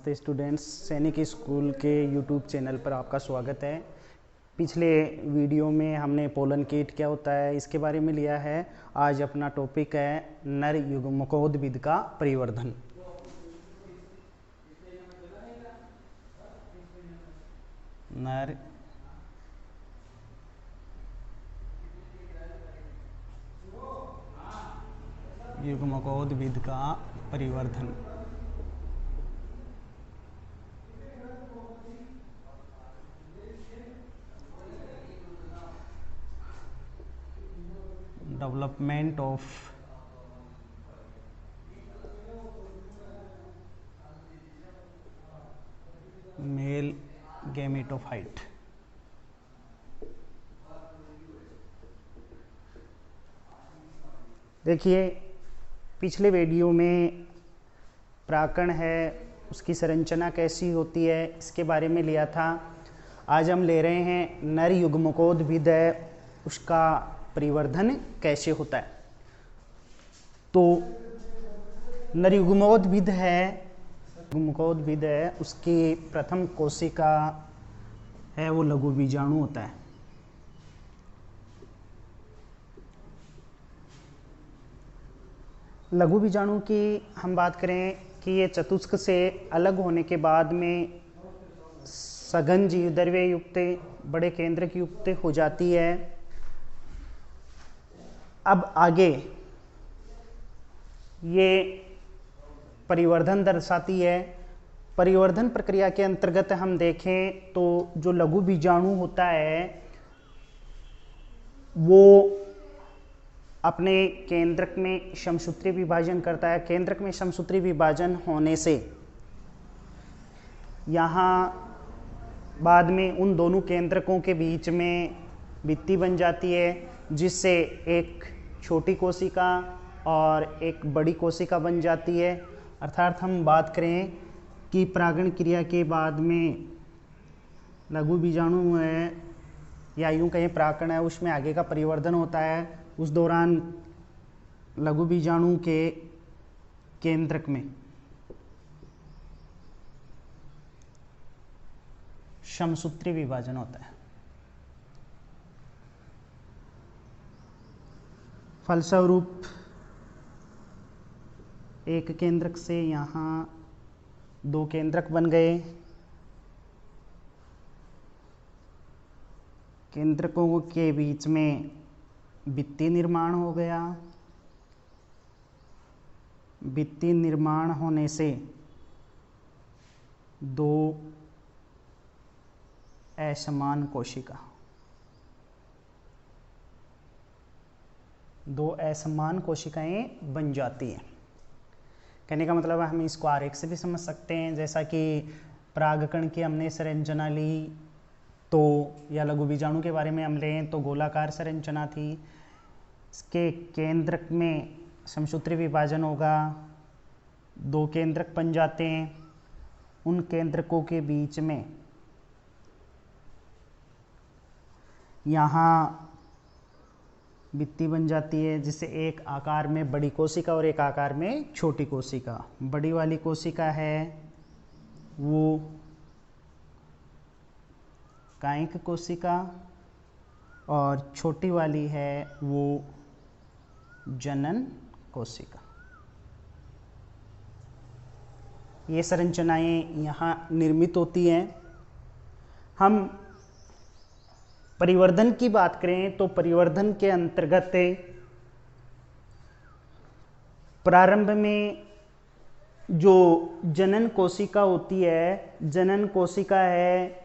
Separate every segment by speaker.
Speaker 1: नमस्ते स्टूडेंट्स, सैनिक स्कूल के यूट्यूब चैनल पर आपका स्वागत है। पिछले वीडियो में हमने पोलन कीट क्या होता है इसके बारे में लिया है। आज अपना टॉपिक है नर युग्मकोद्भिद का परिवर्धन। नर युग्मकोद्भिद का परिवर्धन। Development of male gametophyte. देखिए, पिछले वीडियो में प्राकण है, उसकी संरचना कैसी होती है इसके बारे में लिया था। आज हम ले रहे हैं नर युग्मकोद्भिद है, उसका परिवर्धन कैसे होता है। तो नर युग्मकोद्भिद है, उसकी प्रथम कोशिका है वो लघु बीजाणु होता है। लघु बीजाणु की हम बात करें कि ये चतुष्क से अलग होने के बाद में सघन जीवद्रव्य युक्त बड़े केंद्रक युक्त हो जाती है। अब आगे ये परिवर्धन दर्शाती है। परिवर्धन प्रक्रिया के अंतर्गत हम देखें तो जो लघु बीजाणु होता है वो अपने केंद्रक में समसूत्री विभाजन करता है। केंद्रक में समसूत्री विभाजन होने से यहाँ बाद में उन दोनों केंद्रकों के बीच में भित्ति बन जाती है, जिससे एक छोटी कोशिका और एक बड़ी कोशिका बन जाती है। अर्थात हम बात करें कि परागण क्रिया के बाद में लघु बीजाणु है या यूं कहें प्राकण है, उसमें आगे का परिवर्धन होता है। उस दौरान लघु बीजाणु के केंद्रक में समसूत्री विभाजन होता है। फलस्वरूप एक केंद्रक से यहाँ दो केंद्रक बन गए। केंद्रकों के बीच में भित्ति निर्माण हो गया। भित्ति निर्माण होने से दो असमान कोशिका, दो असमान कोशिकाएं बन जाती हैं। कहने का मतलब है हम इसको आरेख से भी समझ सकते हैं। जैसा कि परागकण की हमने संरचना ली तो, या लघु बीजाणु के बारे में हम लें तो गोलाकार संरचना थी। इसके केंद्रक में समसूत्री विभाजन होगा, दो केंद्रक बन जाते हैं। उन केंद्रकों के बीच में यहाँ भित्ति बन जाती है, जिससे एक आकार में बड़ी कोशिका और एक आकार में छोटी कोशिका। बड़ी वाली कोशिका है वो कायिक कोशिका और छोटी वाली है वो जनन कोशिका। ये संरचनाएं यहाँ निर्मित होती हैं। हम परिवर्धन की बात करें तो परिवर्धन के अंतर्गत प्रारंभ में जो जनन कोशिका होती है, जनन कोशिका है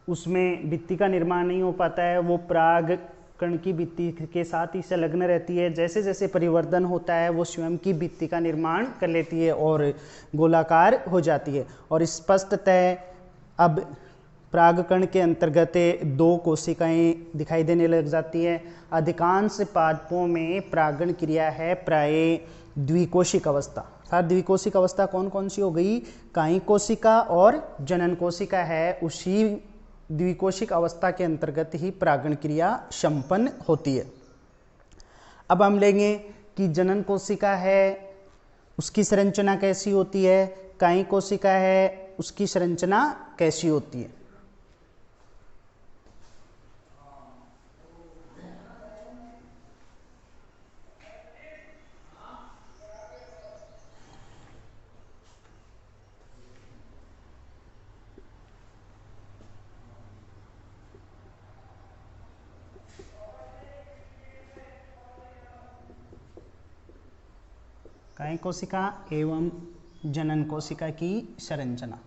Speaker 1: उसमें भित्ति का निर्माण नहीं हो पाता है, वो पराग कण की भित्ति के साथ ही संलग्न रहती है। जैसे जैसे परिवर्धन होता है वो स्वयं की भित्ति का निर्माण कर लेती है और गोलाकार हो जाती है। और स्पष्टतः अब परागकण के अंतर्गत दो कोशिकाएं दिखाई देने लग जाती है। अधिकांश पादपों में परागण क्रिया है प्राय द्विकोशिक अवस्था। अर्थात द्विकोशिक अवस्था कौन कौन सी हो गई? कायिक कोशिका और जनन कोशिका है। उसी द्विकोशिक अवस्था के अंतर्गत ही परागण क्रिया संपन्न होती है। अब हम लेंगे कि जनन कोशिका है उसकी संरचना कैसी होती है। कायिक कोशिका है उसकी संरचना कैसी होती है? कायिक कोशिका एवं जनन कोशिका की संरचना।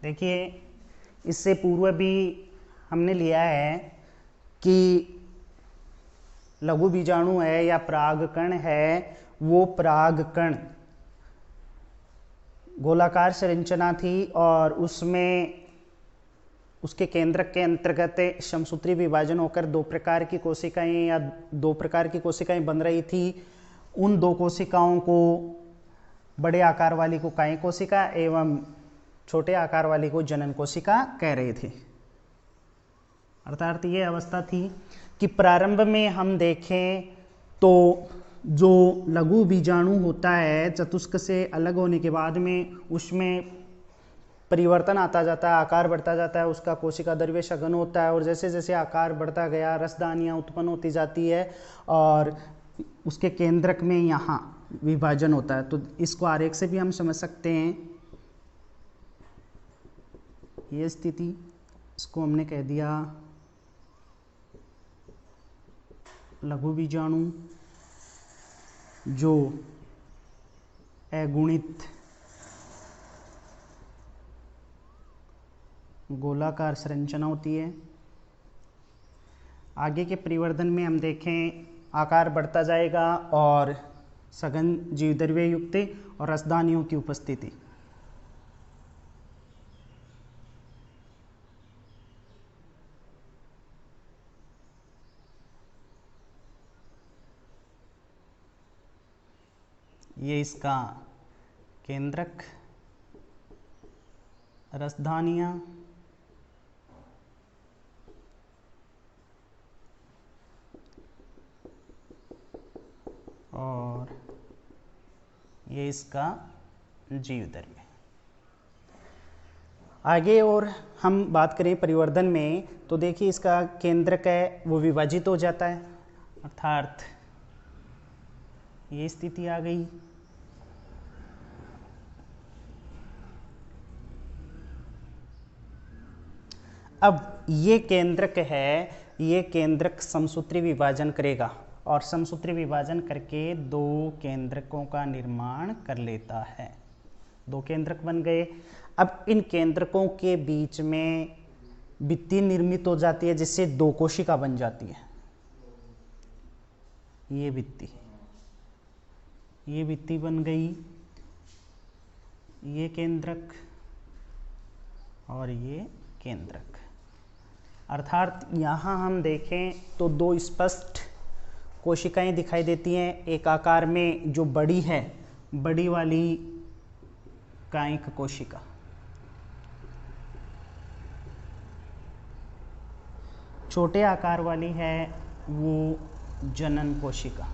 Speaker 1: देखिए, इससे पूर्व भी हमने लिया है कि लघु बीजाणु है या परागकण है, वो परागकण गोलाकार संरचना थी और उसमें उसके केंद्रक के अंतर्गत समसूत्री विभाजन होकर दो प्रकार की कोशिकाएं बन रही थी। उन दो कोशिकाओं को, बड़े आकार वाली को कायिक कोशिका एवं छोटे आकार वाली को जनन कोशिका कह रहे थे। अर्थात ये अवस्था थी कि प्रारंभ में हम देखें तो जो लघु बीजाणु होता है, चतुष्क से अलग होने के बाद में उसमें परिवर्तन आता जाता है, आकार बढ़ता जाता है, उसका कोशिका द्रव्य सघन होता है और जैसे जैसे आकार बढ़ता गया रसदानियाँ उत्पन्न होती जाती है और उसके केंद्रक में यहाँ विभाजन होता है। तो इसको आरेख से भी हम समझ सकते हैं। ये स्थिति, इसको हमने कह दिया लघु बीजाणु जो अगुणित गोलाकार संरचना होती है। आगे के परिवर्धन में हम देखें आकार बढ़ता जाएगा और सघन जीवद्रव्य युक्त और रसदानियों की उपस्थिति। ये इसका केंद्रक, रसधानियाँ और ये इसका जीवद्रव्य। आगे और हम बात करें परिवर्धन में तो देखिए इसका केंद्रक है वो विभाजित हो जाता है, अर्थात ये स्थिति आ गई। अब ये केंद्रक है, ये केंद्रक समसूत्री विभाजन करेगा और समसूत्री विभाजन करके दो केंद्रकों का निर्माण कर लेता है। दो केंद्रक बन गए। अब इन केंद्रकों के बीच में भित्ति निर्मित हो जाती है जिससे दो कोशिका बन जाती है। ये भित्ति बन गई, ये केंद्रक और ये केंद्रक। अर्थात यहाँ हम देखें तो दो स्पष्ट कोशिकाएं दिखाई देती हैं। एक आकार में जो बड़ी है, बड़ी वाली कायिक कोशिका, छोटे आकार वाली है वो जनन कोशिका।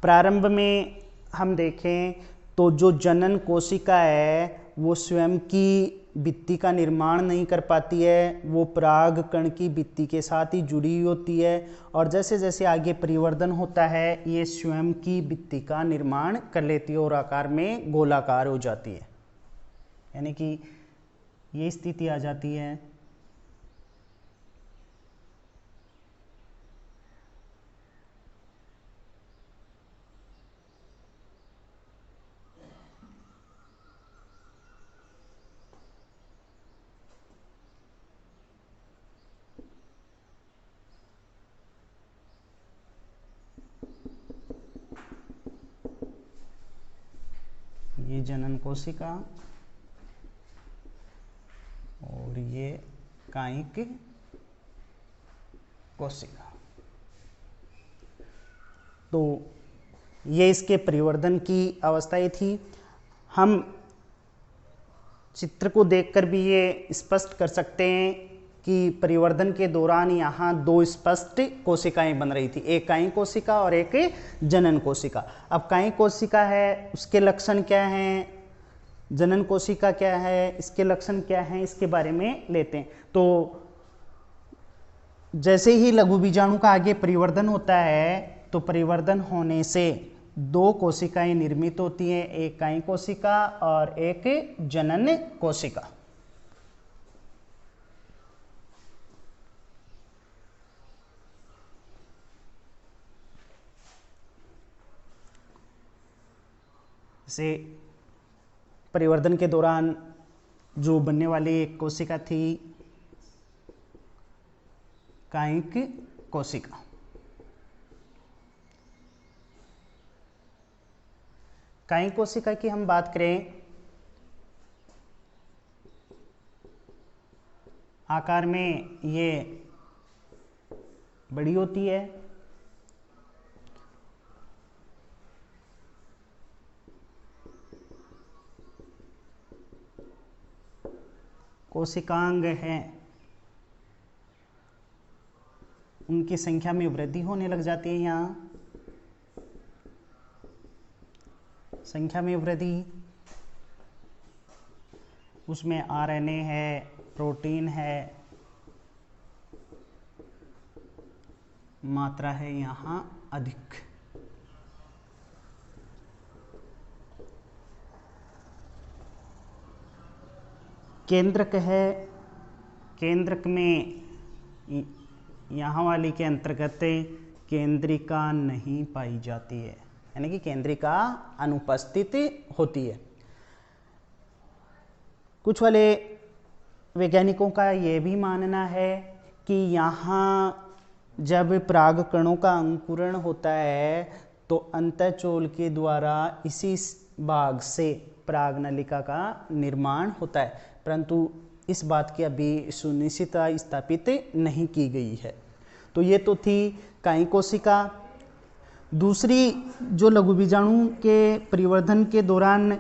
Speaker 1: प्रारंभ में हम देखें तो जो जनन कोशिका है वो स्वयं की भित्ति का निर्माण नहीं कर पाती है, वो पराग कण की भित्ति के साथ ही जुड़ी हुई होती है और जैसे जैसे आगे परिवर्धन होता है ये स्वयं की भित्ति का निर्माण कर लेती है और आकार में गोलाकार हो जाती है। यानी कि ये स्थिति आ जाती है। ये जनन कोशिका और ये कायिक कोशिका। तो ये इसके परिवर्धन की अवस्थाएं थी। हम चित्र को देखकर भी ये स्पष्ट कर सकते हैं कि परिवर्धन के दौरान यहाँ दो स्पष्ट कोशिकाएं बन रही थी, एक कायिक कोशिका और एक जनन कोशिका। अब कायिक कोशिका है, उसके लक्षण क्या हैं, जनन कोशिका क्या है, इसके लक्षण क्या हैं, इसके बारे में लेते हैं। तो जैसे ही लघु बीजाणु का आगे परिवर्धन होता है तो परिवर्धन होने से दो कोशिकाएं निर्मित होती हैं, एक कायिक कोशिका और एक जनन कोशिका। से परिवर्धन के दौरान जो बनने वाली एक कोशिका थी कायिक कोशिका। कायिक कोशिका की हम बात करें, आकार में ये बड़ी होती है, कोशिकांग हैं, उनकी संख्या में वृद्धि होने लग जाती है। यहाँ संख्या में वृद्धि, उसमें आरएनए है, प्रोटीन है, मात्रा है यहाँ अधिक। केंद्रक है, केंद्रक में यहाँ वाली के अंतर्गत केंद्रिका नहीं पाई जाती है, यानी कि केंद्रिका अनुपस्थित होती है। कुछ वाले वैज्ञानिकों का यह भी मानना है कि यहाँ जब परागकणों का अंकुरण होता है तो अंतःचोल के द्वारा इसी भाग से परागनलिका का निर्माण होता है, परंतु इस बात की अभी सुनिश्चितता स्थापित नहीं की गई है। तो ये तो थी कायिक कोशिका। दूसरी जो लघु बीजाणु के परिवर्धन के दौरान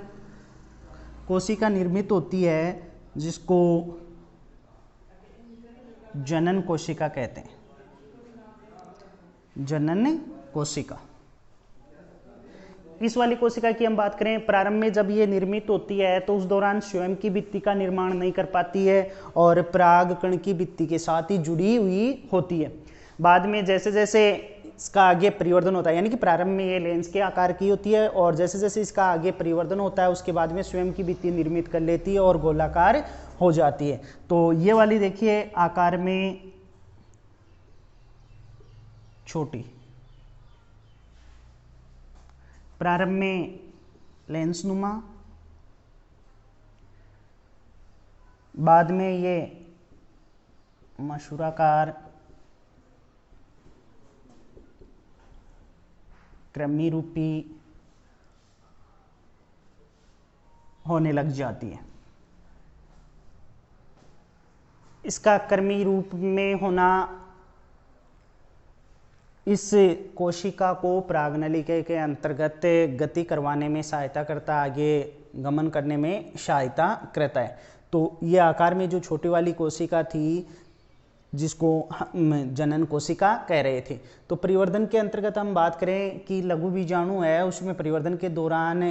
Speaker 1: कोशिका निर्मित होती है जिसको जनन कोशिका कहते हैं, जनन कोशिका। इस वाली कोशिका की हम बात करें, प्रारंभ में जब ये निर्मित होती है तो उस दौरान स्वयं की भित्ति का निर्माण नहीं कर पाती है और परागकण की भित्ति के साथ ही जुड़ी हुई होती है। बाद में जैसे जैसे इसका आगे परिवर्धन होता है, यानी कि प्रारंभ में ये लेंस के आकार की होती है और जैसे जैसे इसका आगे परिवर्धन होता है उसके बाद में स्वयं की भित्ति निर्मित कर लेती है और गोलाकार हो जाती है। तो ये वाली देखिए आकार में छोटी, प्रारंभ में लेंस नुमा, बाद में ये मसूराकार कृमि रूपी होने लग जाती है। इसका कृमि रूप में होना इस कोशिका को परागनलिका के अंतर्गत गति करवाने में सहायता करता, आगे गमन करने में सहायता करता है। तो ये आकार में जो छोटी वाली कोशिका थी जिसको हम जनन कोशिका कह रहे थे। तो परिवर्धन के अंतर्गत हम बात करें कि लघु बीजाणु है, उसमें परिवर्धन के दौरान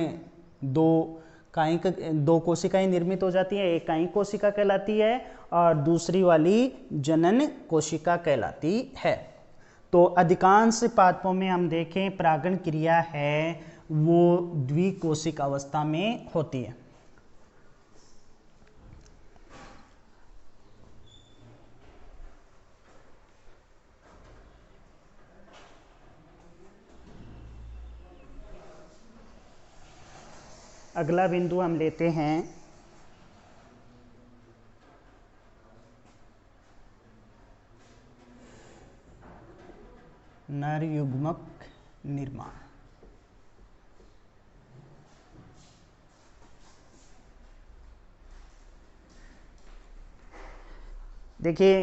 Speaker 1: दो कोशिकाएं निर्मित हो जाती हैं, एक कायिक कोशिका कहलाती है और दूसरी वाली जनन कोशिका कहलाती है। तो अधिकांश पादपों में हम देखें परागण क्रिया है वो द्विकोशिक अवस्था में होती है। अगला बिंदु हम लेते हैं नर युग्मक निर्माण। देखिए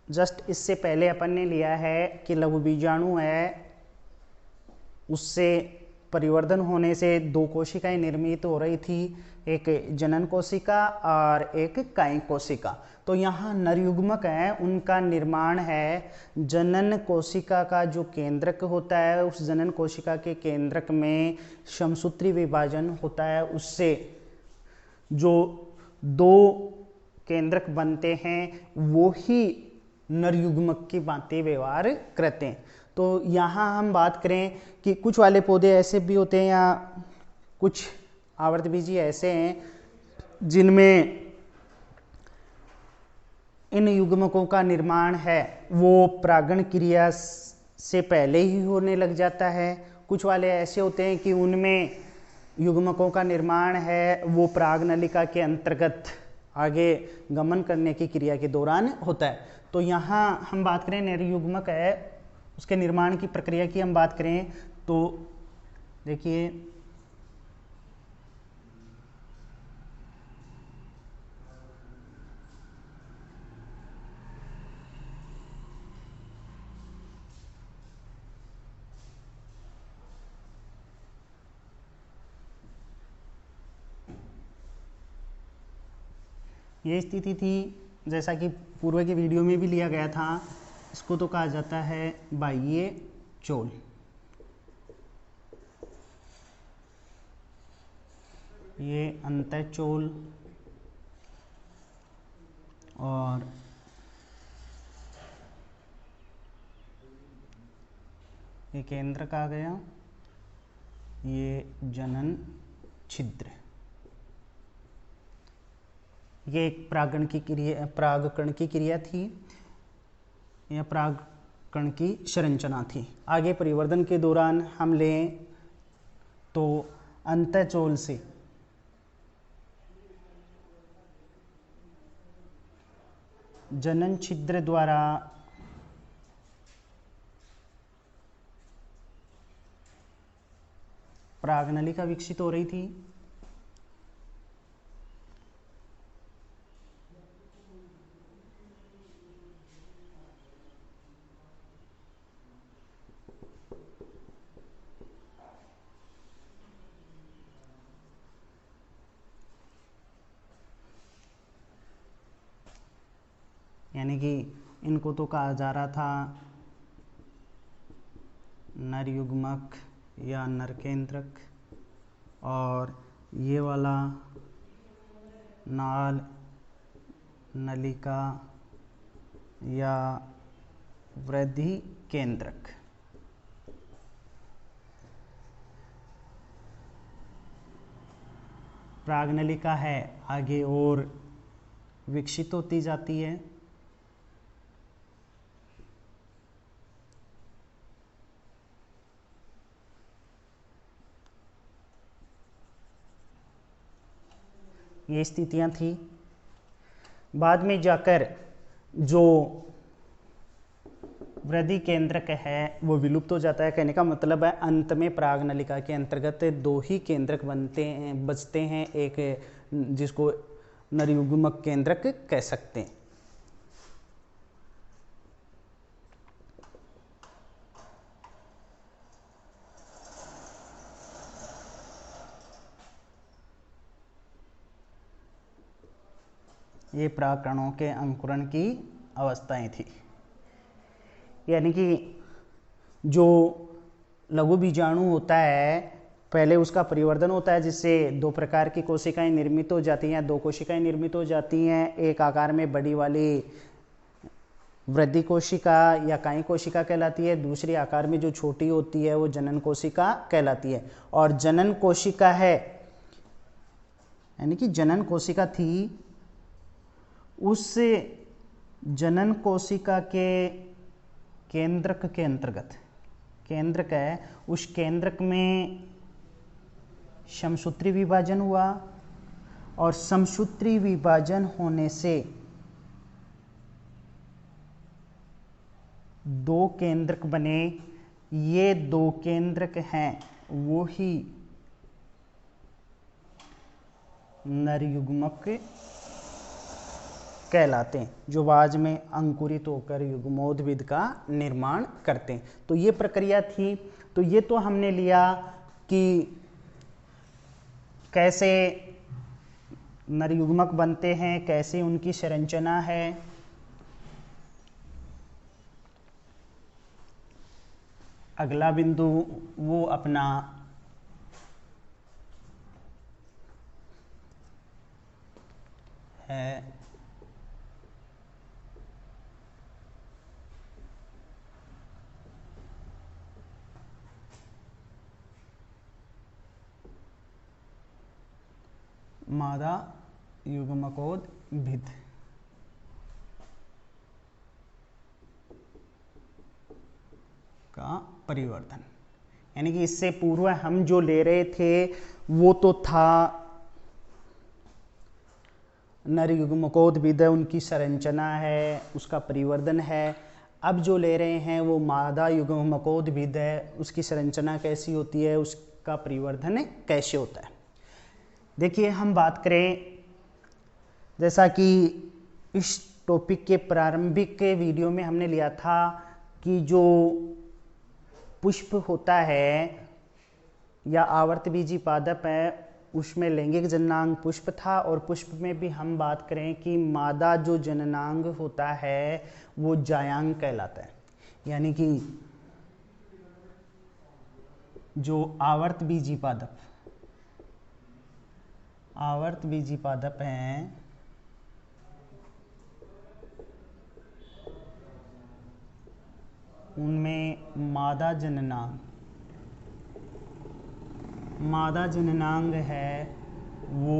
Speaker 1: जस्ट इससे पहले अपन ने लिया है कि लघु बीजाणु है उससे परिवर्धन होने से दो कोशिकाएं निर्मित हो रही थी, एक जनन कोशिका और एक कायिक कोशिका। तो यहाँ नरयुग्मक है, उनका निर्माण है जनन कोशिका का जो केंद्रक होता है, उस जनन कोशिका के केंद्रक में समसूत्री विभाजन होता है, उससे जो दो केंद्रक बनते हैं वो ही नरयुग्मक की भांति व्यवहार करते हैं। तो यहाँ हम बात करें कि कुछ वाले पौधे ऐसे भी होते हैं या कुछ आवर्तबीजी ऐसे हैं जिनमें इन युग्मकों का निर्माण है वो परागण क्रिया से पहले ही होने लग जाता है। कुछ वाले ऐसे होते हैं कि उनमें युग्मकों का निर्माण है वो परागनलिका के अंतर्गत आगे गमन करने की क्रिया के दौरान होता है। तो यहाँ हम बात करें नरयुग्मक है, उसके निर्माण की प्रक्रिया की हम बात करें तो देखिए ये स्थिति थी, जैसा कि पूर्व के वीडियो में भी लिया गया था, इसको तो कहा जाता है बाह्य चोल। ये अंतःचोल और ये केंद्रक आ गया, ये जनन छिद्र। ये एक परागण की क्रिया, परागकण की क्रिया थी या परागकण की संरचना थी। आगे परिवर्धन के दौरान हम लें तो अंतःचोल से जनन छिद्र द्वारा परागनलिका विकसित हो रही थी। यानी कि इनको तो कहा जा रहा था नरयुग्मक या नरकेंद्रक, और ये वाला नाल नलिका या वृद्धि केंद्रक। परागनलिका है आगे और विकसित होती जाती है। ये स्थितियां थी। बाद में जाकर जो वृद्धि केंद्रक है वो विलुप्त हो जाता है। कहने का मतलब है अंत में परागनलिका के अंतर्गत दो ही केंद्रक बचते हैं, एक जिसको नरयुग्मक केंद्रक कह सकते हैं। ये परागकणों के अंकुरण की अवस्थाएं थी। यानी कि जो लघु बीजाणु होता है पहले उसका परिवर्धन होता है जिससे दो प्रकार की कोशिकाएं निर्मित हो जाती हैं, दो कोशिकाएं निर्मित हो जाती हैं। एक आकार में बड़ी वाली वृद्धि कोशिका या कायिक कोशिका कहलाती है, दूसरी आकार में जो छोटी होती है वो जनन कोशिका कहलाती है। और जनन कोशिका है यानी कि जनन कोशिका थी, उस जनन कोशिका के केंद्रक के अंतर्गत, केंद्रक है उस केंद्रक में समसूत्री विभाजन हुआ और समसूत्री विभाजन होने से दो केंद्रक बने। ये दो केंद्रक हैं वो ही नरयुग्मक कहलाते हैं, जो बाद में अंकुरित होकर युग्मोद्भिद का निर्माण करते हैं। तो ये प्रक्रिया थी। तो ये तो हमने लिया कि कैसे नरयुग्मक बनते हैं, कैसे उनकी संरचना है। अगला बिंदु वो अपना है मादा युग्मकोद्भिद। का परिवर्तन, यानी कि इससे पूर्व हम जो ले रहे थे वो तो था नर युग्मकोद्भिद, उनकी संरचना है, उसका परिवर्तन है। अब जो ले रहे हैं वो मादा युग्मकोद्भिद है, उसकी संरचना कैसी होती है, उसका परिवर्तन कैसे होता है। देखिए हम बात करें, जैसा कि इस टॉपिक के प्रारंभिक के वीडियो में हमने लिया था कि जो पुष्प होता है या आवर्तबीजी पादप है उसमें लैंगिक जननांग पुष्प था, और पुष्प में भी हम बात करें कि मादा जो जननांग होता है वो जायांग कहलाता है। यानी कि जो आवर्तबीजी पादप हैं उनमें मादा जननांग है वो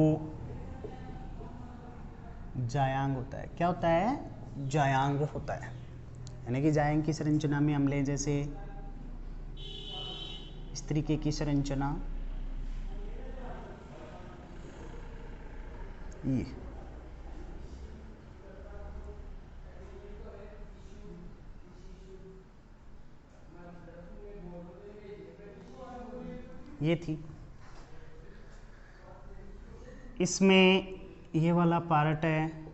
Speaker 1: जायांग होता है। क्या होता है? जायांग होता है। यानी कि जायांग की संरचना में हम ले जैसे इस तरीके की संरचना, ये थी। इसमें ये वाला पार्ट है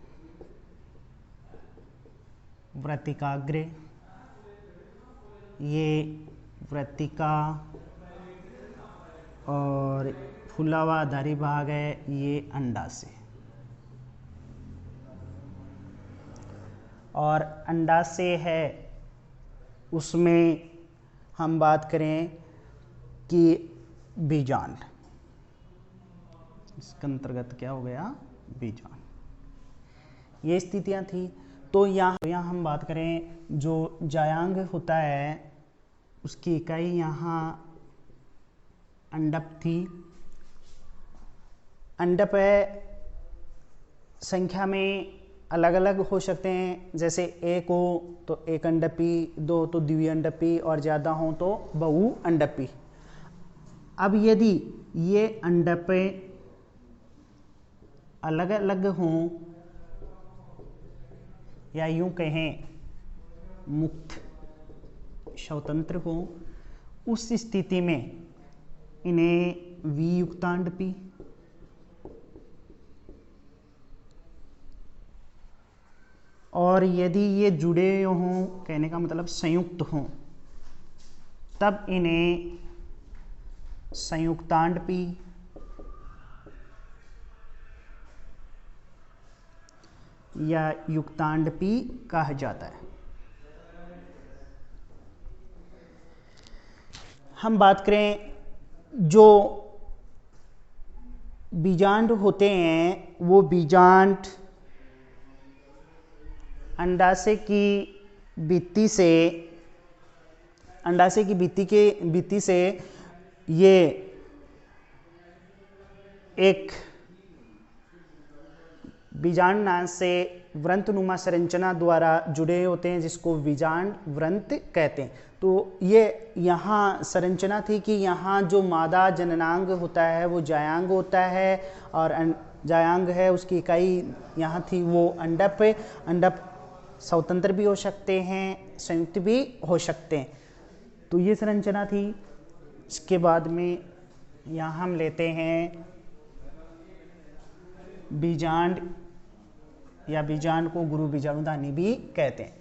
Speaker 1: वृत्तिकाग्र, ये वृत्तिका, और फूला हुआ आधारी भाग है ये अंडाशय। और अंडाशय है उसमें हम बात करें कि बीजांड, इसके अंतर्गत क्या हो गया? बीजांड। ये स्थितियां थी। तो यहाँ हम बात करें जो जायांग होता है उसकी इकाई यहाँ अंडप थी। अंडप है संख्या में अलग अलग हो सकते हैं, जैसे एक हो तो एक अंडपी, दो तो द्विअंडपी, और ज़्यादा हो तो बहुअंडपी। अब यदि ये अंडप अलग अलग हों या यूं कहें मुक्त स्वतंत्र हो, उस स्थिति में इन्हें वियुक्तांडपी, और यदि ये जुड़े हों, कहने का मतलब संयुक्त हों, तब इन्हें संयुक्तांडपी या युक्तांडपी कहा जाता है। हम बात करें जो बीजांड होते हैं, वो बीजांड अंडाशय की भित्ति से ये एक बीजांड नाश से व्रंतनुमा संरचना द्वारा जुड़े होते हैं, जिसको बीजांड व्रंत कहते हैं। तो ये यहाँ संरचना थी कि यहाँ जो मादा जननांग होता है वो जायांग होता है, और जायांग है उसकी इकाई यहाँ थी वो अंडप। अंडप स्वतंत्र भी हो सकते हैं, संयुक्त भी हो सकते हैं। तो ये संरचना थी। इसके बाद में यहाँ हम लेते हैं बीजांड, या बीजांड को गुरु बीजाणुधानी भी कहते हैं।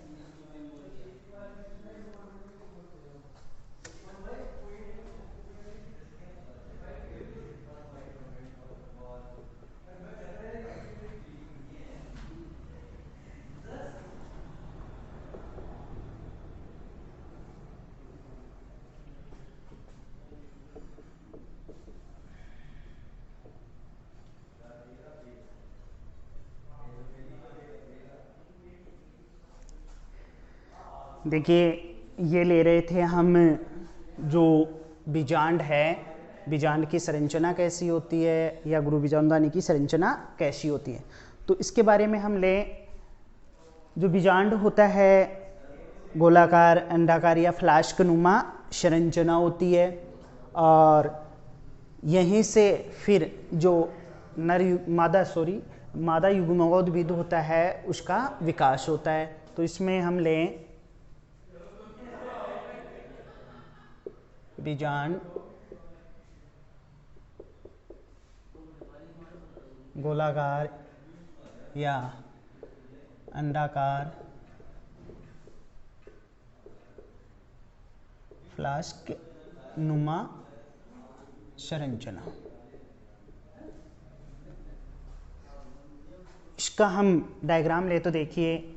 Speaker 1: देखिए ये ले रहे थे हम जो बीजांड है, बीजांड की संरचना कैसी होती है या गुरु बीजांडानी की संरचना कैसी होती है। तो इसके बारे में हम लें, जो बीजांड होता है गोलाकार, अंडाकार या फ्लास्क नुमा संरचना होती है, और यहीं से फिर जो मादा युग्मोद्भिद होता है उसका विकास होता है। तो इसमें हम लें बीजांड गोलाकार या अंडाकार, फ्लास्क नुमा संरचना। इसका हम डायग्राम ले तो देखिए,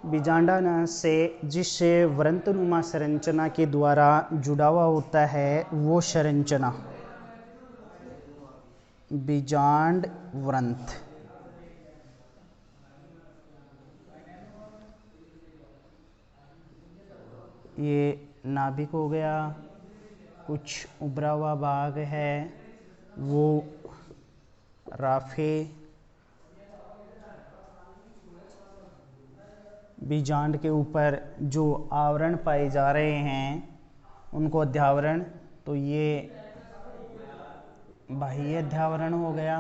Speaker 1: बीजांडाना से जिस व्रंतनुमा संरचना के द्वारा जुड़ा हुआ होता है वो संरचना बीजांड व्रंत। ये नाभिक हो गया, कुछ उभरा हुआ भाग है वो राफे, बीजांड के ऊपर जो आवरण पाए जा रहे हैं उनको अध्यावरण। तो ये बाह्य अध्यावरण हो गया,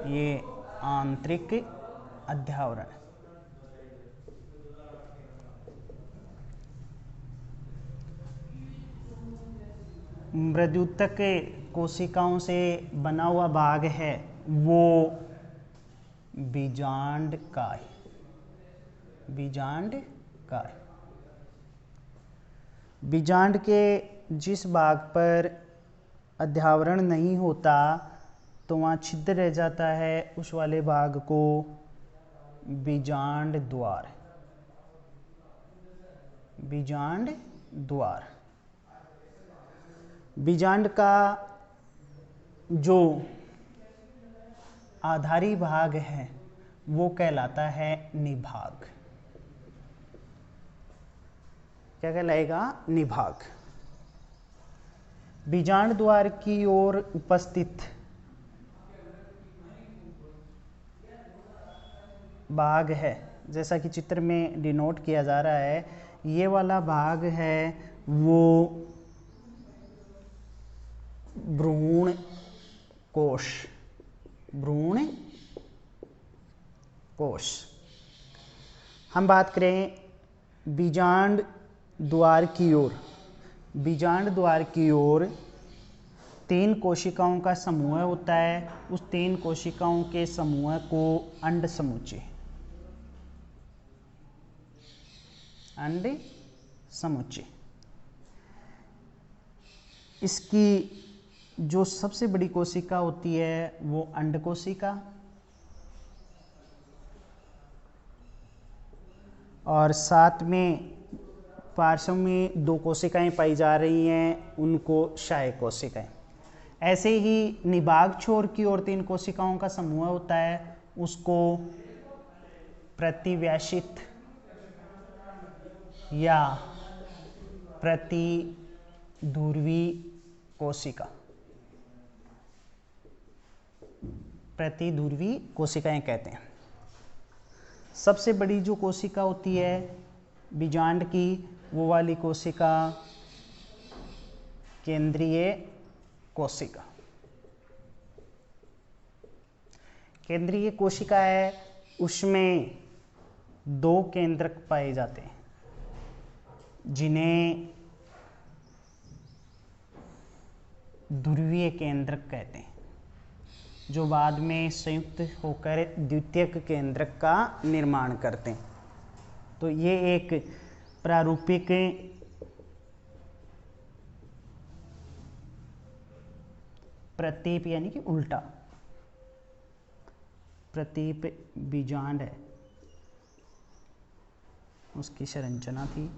Speaker 1: ये आंतरिक अध्यावरण। मृदुतक कोशिकाओं से बना हुआ भाग है वो बीजांड काय, बीजांड काय। बीजांड के जिस भाग पर अध्यावरण नहीं होता तो वहाँ छिद्र रह जाता है, उस वाले भाग को बीजांड द्वार, बीजांड द्वार। बीजांड का जो आधारी भाग है वो कहलाता है निभाग। क्या कहलाएगा? निभाग। बीजांड द्वार की ओर उपस्थित भाग है, जैसा कि चित्र में डिनोट किया जा रहा है, ये वाला भाग है वो भ्रूण कोश, भ्रूण कोश। हम बात करें बीजांड द्वार की ओर, बीजांड द्वार की ओर 3 कोशिकाओं का समूह होता है, उस 3 कोशिकाओं के समूह को अंड समुच्चय, अंड समुच्चय। इसकी जो सबसे बड़ी कोशिका होती है वो अंड कोशिका, और साथ में पार्श्व में 2 कोशिकाएं पाई जा रही हैं, उनको क्षय कोशिकाएं। ऐसे ही निभाग छोर की ओर 3 कोशिकाओं का समूह होता है, उसको प्रतिव्यासित या प्रतिध्रुवी कोशिका, प्रतिध्रुवी कोशिकाएं कहते हैं। सबसे बड़ी जो कोशिका होती है बीजांड की, वो वाली कोशिका केंद्रीय कोशिका। केंद्रीय कोशिका है, उसमें 2 केंद्रक पाए जाते हैं जिन्हें ध्रुवीय केंद्रक कहते हैं, जो बाद में संयुक्त होकर द्वितीयक केंद्रक का निर्माण करते हैं। तो ये एक प्रारूपिक प्रतीप यानी कि उल्टा प्रतीप बीजांड है, उसकी संरचना थी।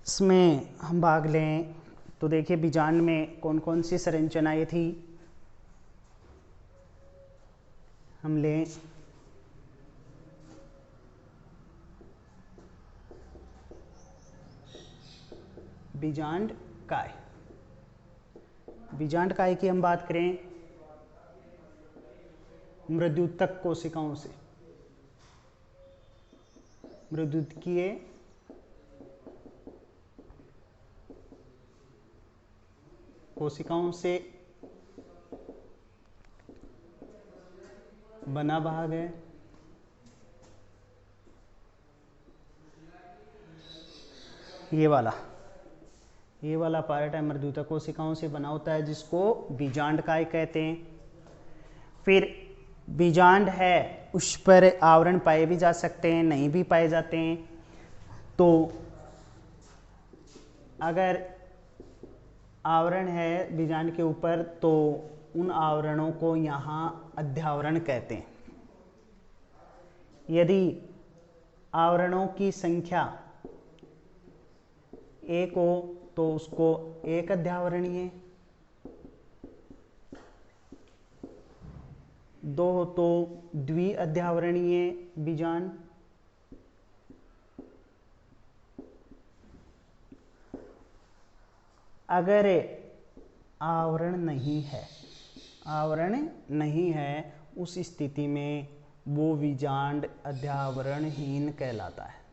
Speaker 1: इसमें हम भाग लें तो देखिए बीजांड में कौन कौन सी संरचनाएं थी। हम लें बीजांड काय। बीजांड काय की हम बात करें मृदुतक कोशिकाओं से, मृदुतकीय कोशिकाओं से बना भाग है। ये वाला पार्ट है मृदुतक कोशिकाओं से बना होता है, जिसको बीजांड काय कहते हैं। फिर बीजांड है, उस पर आवरण पाए भी जा सकते हैं, नहीं भी पाए जाते हैं। तो अगर आवरण है बीजांड के ऊपर तो उन आवरणों को यहाँ अध्यावरण कहते हैं। यदि आवरणों की संख्या 1 हो तो उसको एक अध्यावरणीय, 2 हो तो द्वि अध्यावरणीय बीजांड, अगर आवरण नहीं है उस स्थिति में वो बीजांड अध्यावरणहीन कहलाता है।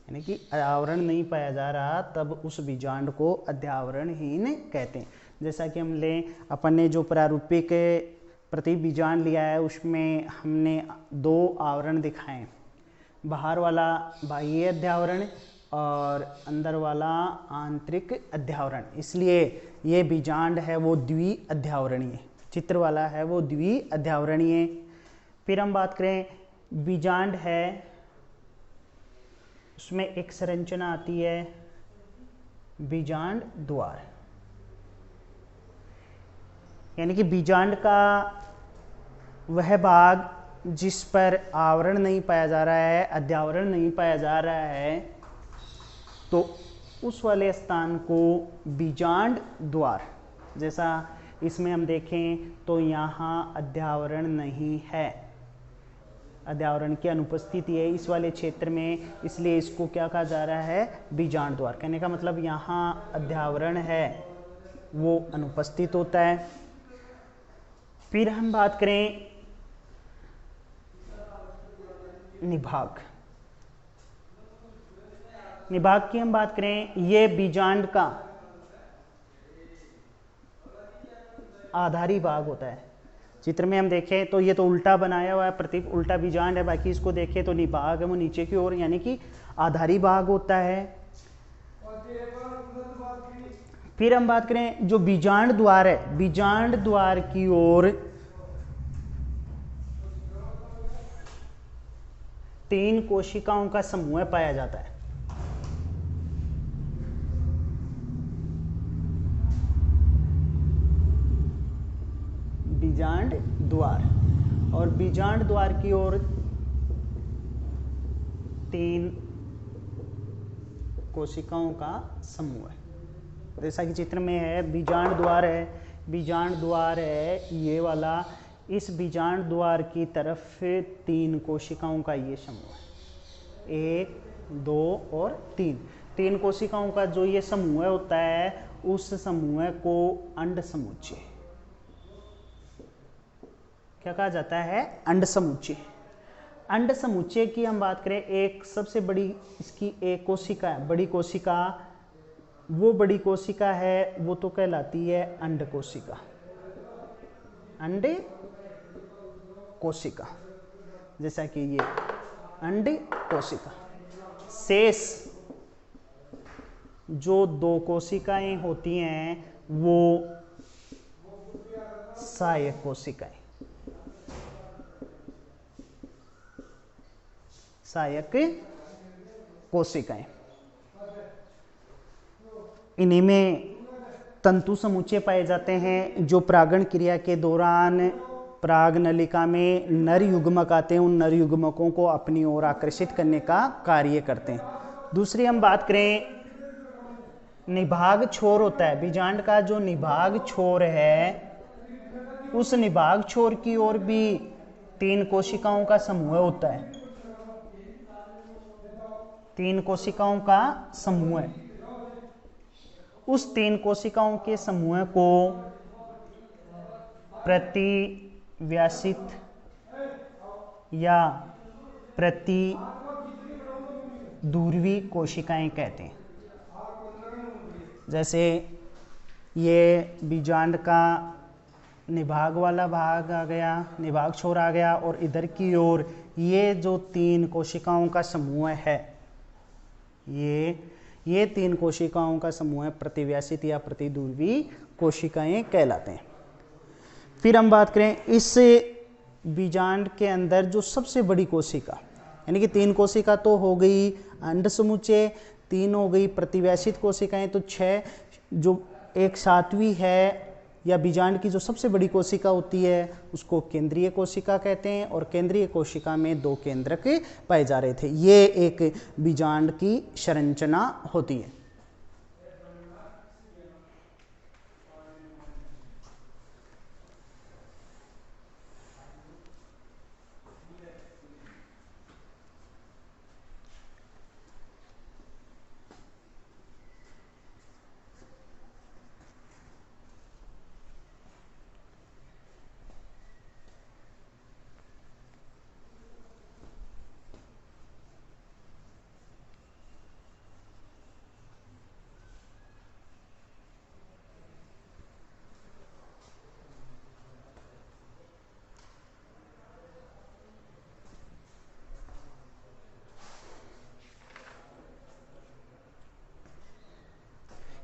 Speaker 1: यानी कि आवरण नहीं पाया जा रहा तब उस बीजांड को अध्यावरणहीन कहते हैं। जैसा कि हम लें, अपन ने जो प्रारूपिक प्रतीप बीजांड लिया है उसमें हमने 2 आवरण दिखाए, बाहर वाला बाह्य अध्यावरण और अंदर वाला आंतरिक अध्यावरण। इसलिए ये बीजांड है वो द्वि अध्यावरणीय, चित्र वाला है वो द्वि अध्यावरणीय। फिर हम बात करें बीजांड है, उसमें एक संरचना आती है बीजांड द्वार। यानी कि बीजांड का वह भाग जिस पर आवरण नहीं पाया जा रहा है, अध्यावरण नहीं पाया जा रहा है, तो उस वाले स्थान को बीजांड द्वार, जैसा इसमें हम देखें तो यहाँ अध्यावरण नहीं है, अध्यावरण की अनुपस्थिति है इस वाले क्षेत्र में, इसलिए इसको क्या कहा जा रहा है, बीजांड द्वार। कहने का मतलब यहाँ अध्यावरण है वो अनुपस्थित होता है। फिर हम बात करें निभाग। निभाग की हम बात करें, ये बीजांड का आधारी भाग होता है। चित्र में हम देखें तो ये तो उल्टा बनाया हुआ है, प्रतीक उल्टा बीजांड है, बाकी इसको देखें तो निभाग है वो नीचे की ओर, यानी कि आधारी भाग होता है। फिर हम बात करें जो बीजांड द्वार है, बीजांड द्वार की ओर 3 कोशिकाओं का समूह पाया जाता है। बीजांड द्वार, और बीजांड द्वार की ओर 3 कोशिकाओं का समूह है। जैसा कि चित्र में है, बीजांड द्वार है, बीजांड द्वार है ये वाला, इस बीजांड द्वार की तरफ 3 कोशिकाओं का ये समूह है, 1, 2 और 3 कोशिकाओं का जो ये समूह होता है, उस समूह को अंड समुच्चय क्या कहा जाता है? अंड समुच्चय। अंड समुच्चय की हम बात करें, एक सबसे बड़ी इसकी एक कोशिका है, बड़ी कोशिका, वो बड़ी कोशिका है वो तो कहलाती है अंड कोशिका, अंड कोशिका, जैसा कि ये अंड कोशिका। शेष जो 2 कोशिकाएं होती हैं वो सहायक कोशिकाएं, सहायक कोशिकाएं। इन्हीं में तंतु समुच्चय पाए जाते हैं जो परागण क्रिया के दौरान पराग नलिका में नर युग्मक आते हैं, उन नर युग्मकों को अपनी ओर आकर्षित करने का कार्य करते हैं। दूसरी हम बात करें, निभाग छोर होता है, बीजांड का जो निभाग छोर है, उस निभाग छोर की ओर भी 3 कोशिकाओं का समूह होता है, 3 कोशिकाओं का समूह है। उस 3 कोशिकाओं के समूह को प्रतिव्यासित या प्रतिध्रुवी कोशिकाएं कहते हैं। जैसे ये बीजांड का निभाग वाला भाग आ गया, निभाग छोर आ गया, और इधर की ओर ये जो 3 कोशिकाओं का समूह है, ये 3 कोशिकाओं का समूह प्रतिव्यासित या प्रतिध्रुवी कोशिकाएं कहलाते हैं। फिर हम बात करें इस बीजांड के अंदर जो सबसे बड़ी कोशिका, यानी कि 3 कोशिका तो हो गई अंड समुच्चय, 3 हो गई प्रतिव्यासित कोशिकाएं, तो 6, जो एक 7वीं है या बीजांड की जो सबसे बड़ी कोशिका होती है उसको केंद्रीय कोशिका कहते हैं, और केंद्रीय कोशिका में 2 केंद्रक पाए जा रहे थे। ये एक बीजांड की संरचना होती है।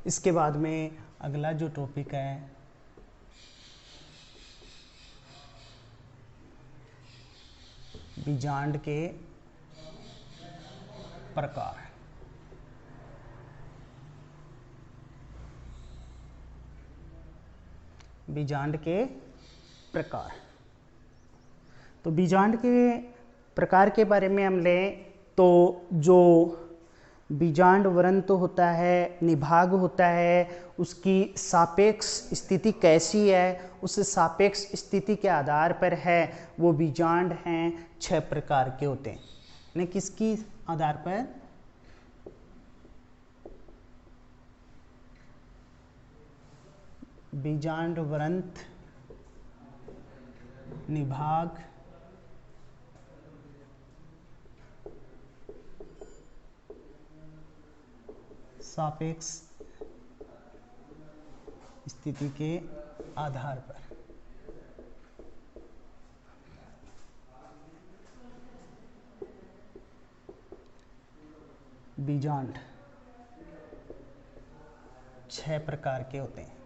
Speaker 1: इसके बाद में अगला जो टॉपिक है बीजांड के प्रकार। बीजांड के प्रकार, तो बीजांड के प्रकार के बारे में हम लें तो जो बीजांड वृंत होता है, निभाग होता है, उसकी सापेक्ष स्थिति कैसी है, उस सापेक्ष स्थिति के आधार पर है वो बीजांड हैं 6 प्रकार के होते हैं। यानी किसकी आधार पर? बीजांड वृंत, निभाग, सापेक्ष स्थिति के आधार पर। बीजांड 6 प्रकार के होते हैं।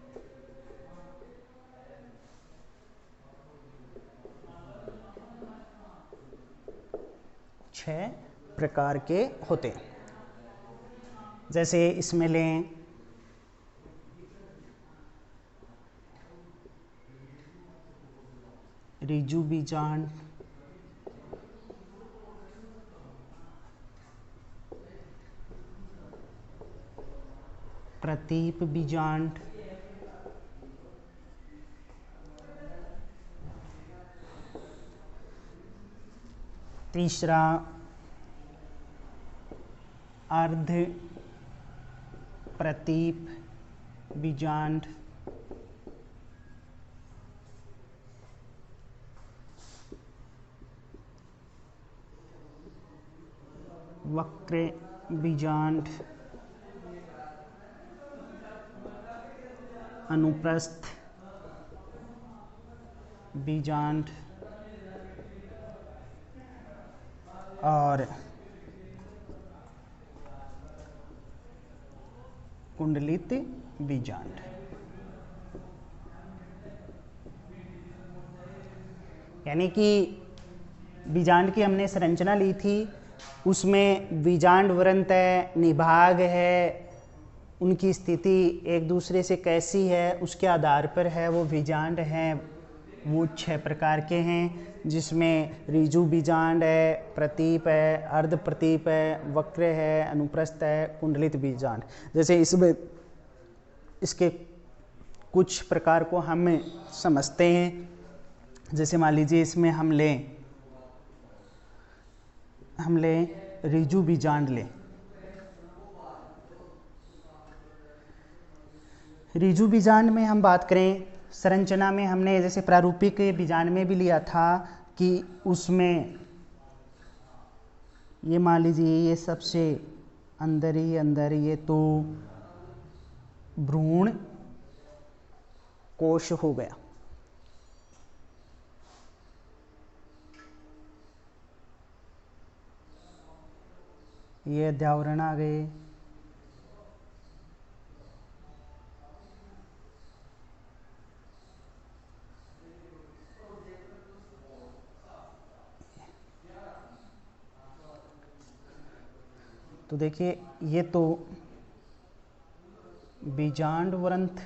Speaker 1: छह प्रकार के होते हैं। जैसे इसमें लें ऋजु बीजांड, प्रतीप बीजांड, तीसरा अर्ध प्रतीप बीजांड, वक्र बीजांड, अनुप्रस्थ बीजांड और कुंडलित बीजांड। यानी कि बीजांड की हमने संरचना ली थी, उसमें बीजांड वृंत है, निभाग है, उनकी स्थिति एक दूसरे से कैसी है उसके आधार पर है वो बीजांड हैं। वो 6 प्रकार के हैं, जिसमें ऋजु बीजांड है, प्रतीप है, अर्ध प्रतीप है, वक्र है, अनुप्रस्थ है, कुंडलित बीजांड। जैसे इसमें इसके कुछ प्रकार को हम समझते हैं। जैसे मान लीजिए इसमें हम लें ऋजु बीजांड लें। ऋजु बीजांड में हम बात करें, संरचना में हमने जैसे प्रारूपिक बीजांड में भी लिया था कि उसमें ये मान लीजिए ये सबसे अंदर ही अंदर ये तो भ्रूण कोश हो गया। ये अध्यावरण आ गए, तो देखिए ये तो बीजांड वृंत,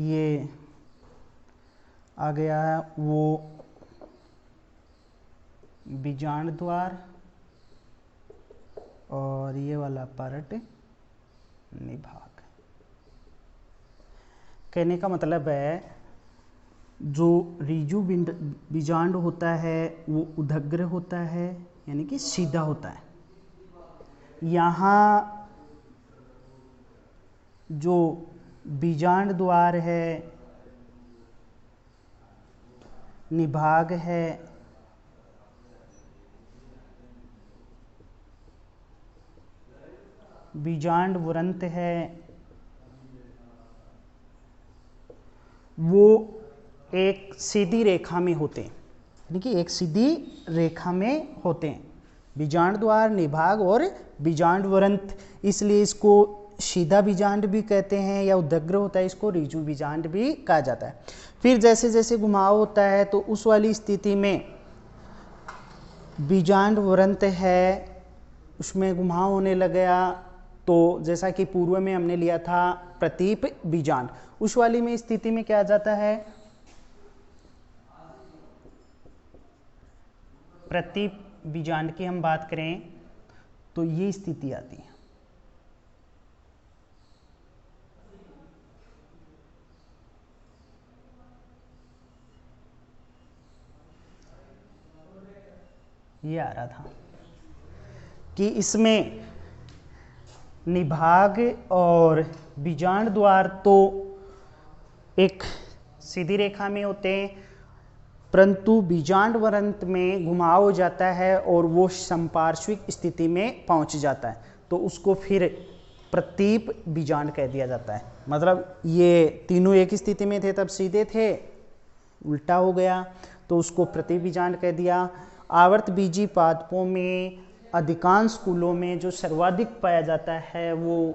Speaker 1: ये आ गया है वो बीजांड द्वार, और ये वाला पार्ट निभाग। कहने का मतलब है जो ऋजु बीजांड होता है वो उदग्र होता है, यानी कि सीधा होता है। यहाँ जो बीजांड द्वार है, निभाग है, बीजांड वृंत है, वो एक सीधी रेखा में होते हैं, यानी कि एक सीधी रेखा में होते हैं। बीजांड द्वार, निभाग और बीजांड वृंत, इसलिए इसको सीधा बीजांड भी कहते हैं, या उदग्र होता है इसको ऋजु बीजांड भी कहा जाता है। फिर जैसे जैसे घुमाव होता है तो उस वाली स्थिति में बीजांड वृंत है उसमें घुमाव होने लगा, तो जैसा कि पूर्व में हमने लिया था प्रतीप बीजांड, उस वाली में स्थिति में क्या आ जाता है, प्रतीप बीजांड की हम बात करें तो ये स्थिति आती है। ये आ रहा था कि इसमें निभाग और बीजांड द्वार तो एक सीधी रेखा में होते हैं, परंतु बीजांड वृंत में घुमाव हो जाता है और वो संपार्श्विक स्थिति में पहुंच जाता है, तो उसको फिर प्रतीप बीजांड कह दिया जाता है। मतलब ये तीनों एक स्थिति में थे तब सीधे थे, उल्टा हो गया तो उसको प्रतीप बीजांड कह दिया। आवर्त बीजी पादपों में अधिकांश कुलों में जो सर्वाधिक पाया जाता है वो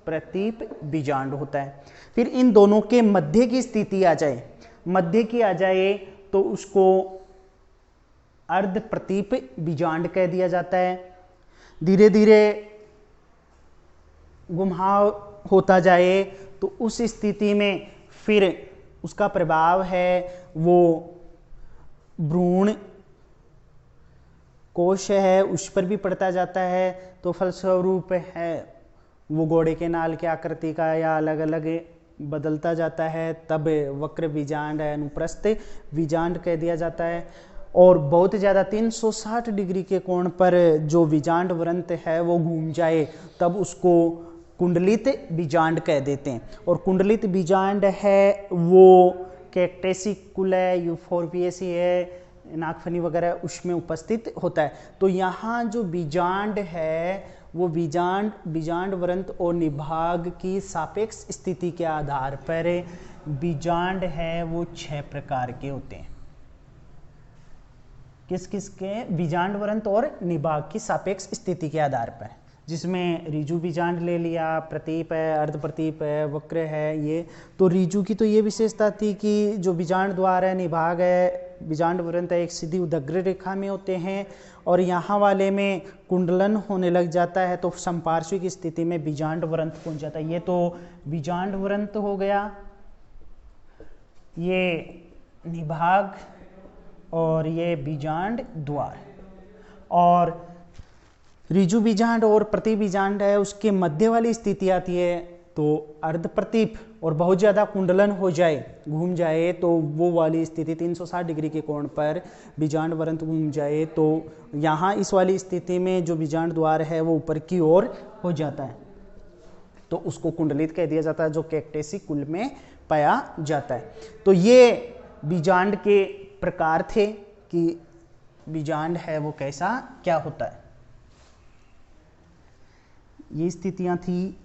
Speaker 1: प्रतीप बीजांड होता है। फिर इन दोनों के मध्य की स्थिति आ जाए, मध्य की आ जाए तो उसको अर्ध प्रतीप बीजांड कह दिया जाता है। धीरे धीरे घुमाव होता जाए तो उस स्थिति में फिर उसका प्रभाव है वो भ्रूण कोश है उस पर भी पड़ता जाता है। तो फलस्वरूप है वो घोड़े के नाल की आकृति का या अलग अलग बदलता जाता है। तब वक्र बीजांड अनुप्रस्थ बीजांड कह दिया जाता है। और बहुत ज़्यादा 360 डिग्री के कोण पर जो बीजांड वृंत है वो घूम जाए तब उसको कुंडलित बीजांड कह देते हैं। और कुंडलित बीजांड है वो कैक्टेसी कुल है, यूफोर्बिएसी है, नागफनी वगैरह उसमें उपस्थित होता है। तो यहाँ जो बीजांड है वो बीजांड वृंत और निभाग की सापेक्ष स्थिति के आधार पर बीजांड है वो 6 प्रकार के होते हैं। किस किस के? बीजांड वृंत और निभाग की सापेक्ष स्थिति के आधार पर, जिसमें ऋजु बीजांड ले लिया, प्रतीप है, अर्ध प्रतीप है, वक्र है। ये तो ऋजु की तो ये विशेषता थी कि जो बीजांड द्वार है, निभाग है, बीजांड वृंत है, एक सीधी उदग्र रेखा में होते हैं। और यहाँ वाले में कुंडलन होने लग जाता है तो संपार्श्विक स्थिति में बीजांड वृंत पहुंच जाता है। ये तो बीजांड वृंत हो गया, ये निभाग और ये बीजांड द्वार। और ऋजु बीजांड और प्रति बीजांड है उसके मध्य वाली स्थिति आती है। तो अर्ध प्रतीप और बहुत ज़्यादा कुंडलन हो जाए, घूम जाए, तो वो वाली स्थिति 360 डिग्री के कोण पर बीजांड वृंत घूम जाए तो यहाँ इस वाली स्थिति में जो बीजांड द्वार है वो ऊपर की ओर हो जाता है तो उसको कुंडलित कह दिया जाता है, जो कैक्टेसी कुल में पाया जाता है। तो ये बीजांड के प्रकार थे कि बीजांड है वो कैसा क्या होता है। ये स्थितियां थी